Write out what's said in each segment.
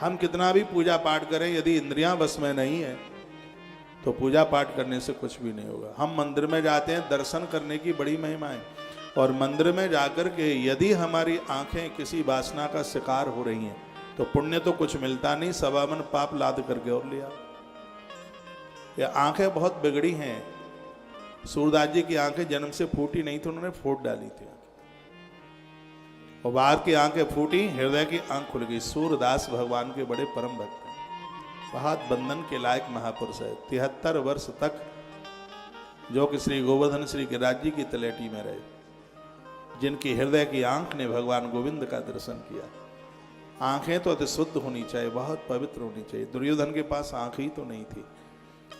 हम कितना भी पूजा पाठ करें, यदि इंद्रियां बस में नहीं है तो पूजा पाठ करने से कुछ भी नहीं होगा। हम मंदिर में जाते हैं, दर्शन करने की बड़ी महिमा है, और मंदिर में जाकर के यदि हमारी आंखें किसी वासना का शिकार हो रही हैं तो पुण्य तो कुछ मिलता नहीं, सवामन पाप लाद करके और लिया। ये आंखें बहुत बिगड़ी हैं। सूरदास जी की आंखें जन्म से फूटी नहीं थी, उन्होंने फोड़ डाली थी, और बाहर की आंखें फूटी, हृदय की आंख खुल गई। सूरदास भगवान के बड़े परम भक्त हैं, बहुत बंधन के लायक महापुरुष है। 73 वर्ष तक जो कि श्री गोवर्धन श्री गिरिराज जी की तलेटी में रहे, जिनकी हृदय की आंख ने भगवान गोविंद का दर्शन किया। आंखें तो अति शुद्ध होनी चाहिए, बहुत पवित्र होनी चाहिए। दुर्योधन के पास आंख ही तो नहीं थी,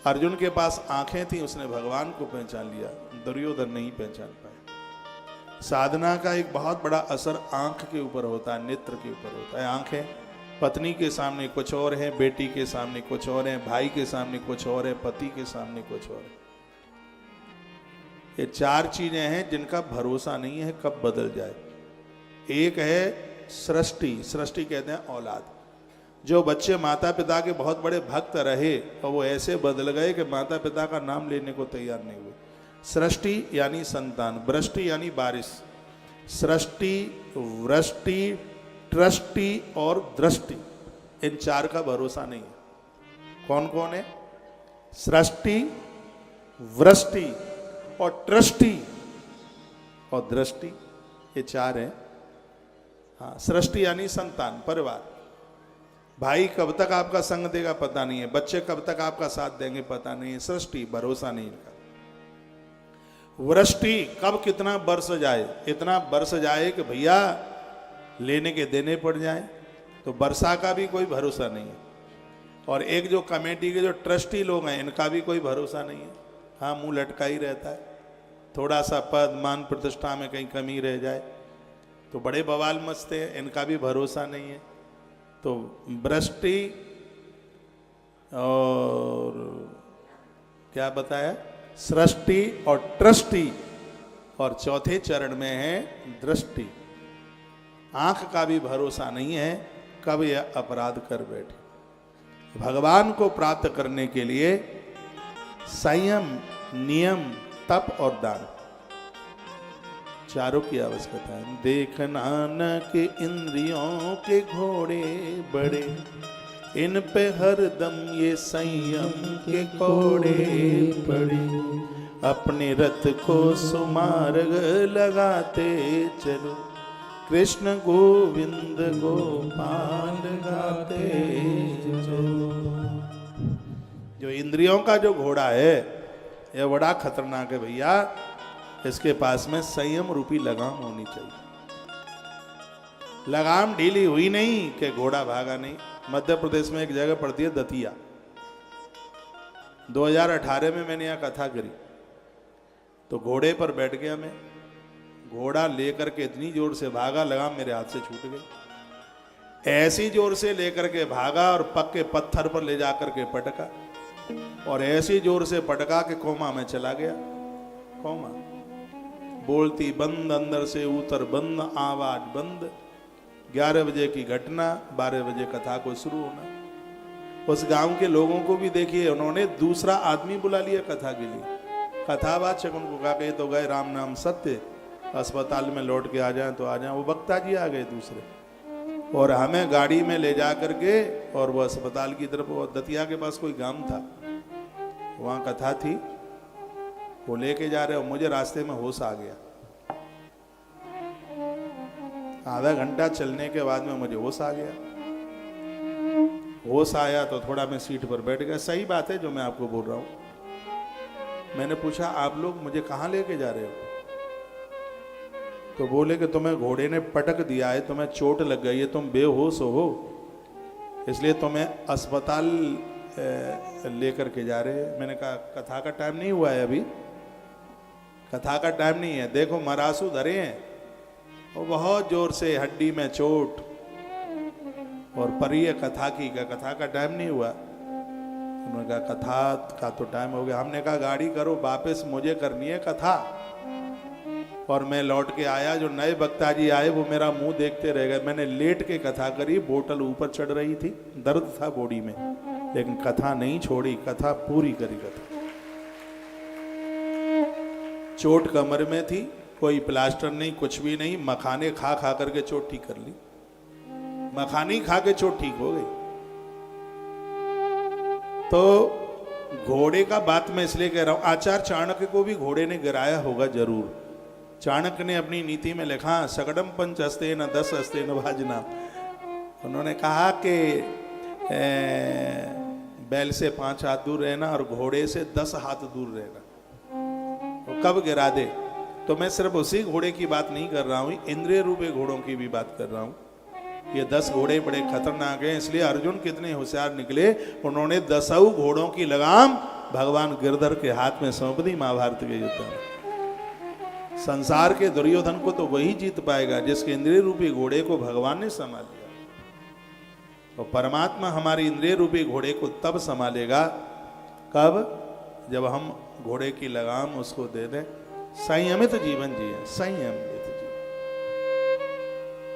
अर्जुन के पास आंखें थी, उसने भगवान को पहचान लिया, दुर्योधन नहीं पहचान पाए। साधना का एक बहुत बड़ा असर आंख के ऊपर होता है, नेत्र के ऊपर होता है। आंखें पत्नी के सामने कुछ और है, बेटी के सामने कुछ और है, भाई के सामने कुछ और है, पति के सामने कुछ और है। ये 4 चीजें हैं जिनका भरोसा नहीं है कब बदल जाए। एक है सृष्टि, सृष्टि कहते हैं औलाद। जो बच्चे माता पिता के बहुत बड़े भक्त रहे और वो ऐसे बदल गए कि माता पिता का नाम लेने को तैयार नहीं हुए। सृष्टि यानी संतान, वृष्टि यानी बारिश। सृष्टि, वृष्टि, ट्रष्टि और दृष्टि, इन 4 का भरोसा नहीं है। कौन कौन है? सृष्टि, वृष्टि और ट्रष्टि और दृष्टि, ये 4 हैं। हाँ, सृष्टि यानी संतान, परिवार। भाई कब तक आपका संग देगा पता नहीं है, बच्चे कब तक आपका साथ देंगे पता नहीं है। सृष्टि, भरोसा नहीं इनका। वृष्टि, कब कितना बरस जाए, इतना बरस जाए कि भैया लेने के देने पड़ जाए, तो वर्षा का भी कोई भरोसा नहीं है। और एक जो कमेटी के जो ट्रस्टी लोग हैं, इनका भी कोई भरोसा नहीं है। हाँ, मुंह लटका ही रहता है, थोड़ा सा पद मान प्रतिष्ठा में कहीं कमी रह जाए तो बड़े बवाल मचते हैं, इनका भी भरोसा नहीं है। तो वृष्टि और क्या बताया, सृष्टि और ट्रष्टि, और चौथे चरण में है दृष्टि। आंख का भी भरोसा नहीं है कब यह अपराध कर बैठे। भगवान को प्राप्त करने के लिए संयम, नियम, तप और दान, चारों की आवश्यकता है। देखना न कि इंद्रियों के घोड़े बड़े, इन पे हरदम ये संयम के कोड़े पड़े। अपने रथ को सुमार्ग लगाते चलो, कृष्ण गोविंद गोपाल गाते चलो। जो इंद्रियों का जो घोड़ा है यह बड़ा खतरनाक है भैया। इसके पास में संयम रूपी लगाम होनी चाहिए। लगाम ढीली हुई नहीं कि घोड़ा भागा नहीं। मध्य प्रदेश में एक जगह पड़ती है दतिया, 2018 में मैंने यहाँ कथा करी, तो घोड़े पर बैठ गया मैं। घोड़ा लेकर के इतनी जोर से भागा, लगाम मेरे हाथ से छूट गई। ऐसी जोर से लेकर के भागा और पक्के पत्थर पर ले जाकर के पटका, और ऐसी जोर से पटका के कोमा में चला गया। कोमा, बोलती बंद, अंदर से उतर बंद, आवाज बंद। 11 बजे की घटना, 12 बजे कथा को शुरू होना। उस गांव के लोगों को भी देखिए, उन्होंने दूसरा आदमी बुला लिया कथा के लिए। कथावाचक उनको कहा कि तो गए राम नाम सत्य, अस्पताल में लौट के आ जाएं तो आ जाएं। वो वक्ता जी आ गए दूसरे, और हमें गाड़ी में ले जा करके, और वो अस्पताल की तरफ, दतिया के पास कोई गांव था, वहां कथा थी, वो लेके जा रहे, और मुझे रास्ते में होश आ गया। आधा घंटा चलने के बाद में मुझे होश आ गया। होश आया तो थोड़ा मैं सीट पर बैठ गया। सही बात है जो मैं आपको बोल रहा हूं। मैंने पूछा, आप लोग मुझे कहां लेके जा रहे हो? तो बोले कि तुम्हें घोड़े ने पटक दिया है, तुम्हें चोट लग गई है, तुम बेहोश हो, इसलिए तुम्हें अस्पताल लेकर के जा रहे हैं। मैंने कहा कथा का टाइम नहीं हुआ है, अभी कथा का टाइम नहीं है। देखो मरासू धरे हैं, वो बहुत जोर से हड्डी में चोट, और परिय कथा की, का कथा का टाइम नहीं हुआ। उन्होंने कहा कथा का तो टाइम हो गया। हमने कहा गाड़ी करो, वापस मुझे करनी है कथा। और मैं लौट के आया, जो नए वक्ता जी आए वो मेरा मुंह देखते रह गए। मैंने लेट के कथा करी, बोतल ऊपर चढ़ रही थी, दर्द था बॉडी में, लेकिन कथा नहीं छोड़ी, कथा पूरी करी। कथा चोट कमर में थी, कोई प्लास्टर नहीं, कुछ भी नहीं, मखाने खा खा करके चोट ठीक कर ली। मखानी खा के चोट ठीक हो गई। तो घोड़े का बात मैं इसलिए कह रहा हूं, आचार्य चाणक्य को भी घोड़े ने गिराया होगा जरूर। चाणक्य ने अपनी नीति में लिखा, सकड़म पंच हस्ते न 10 हस्ते न भाजना। उन्होंने कहा कि बैल से 5 हाथ दूर रहना और घोड़े से 10 हाथ दूर रहना, तो कब गिरा दे। तो मैं सिर्फ उसी घोड़े की बात नहीं कर रहा हूं, इंद्रिय रूपी घोड़ों की भी बात कर रहा हूं। ये 10 घोड़े बड़े खतरनाक हैं, इसलिए अर्जुन कितने होशियार निकले, उन्होंने 10 घोड़ों की लगाम भगवान गिरधर के हाथ में सौंप दी महाभारत के युद्ध में। संसार के दुर्योधन को तो वही जीत पाएगा जिसके इंद्रिय रूपी घोड़े को भगवान ने संभाल लिया। तो परमात्मा हमारी इंद्रिय रूपी घोड़े को तब संभालेगा कब, जब हम घोड़े की लगाम उसको दे दें, संयमित जीवन जिए, संयम।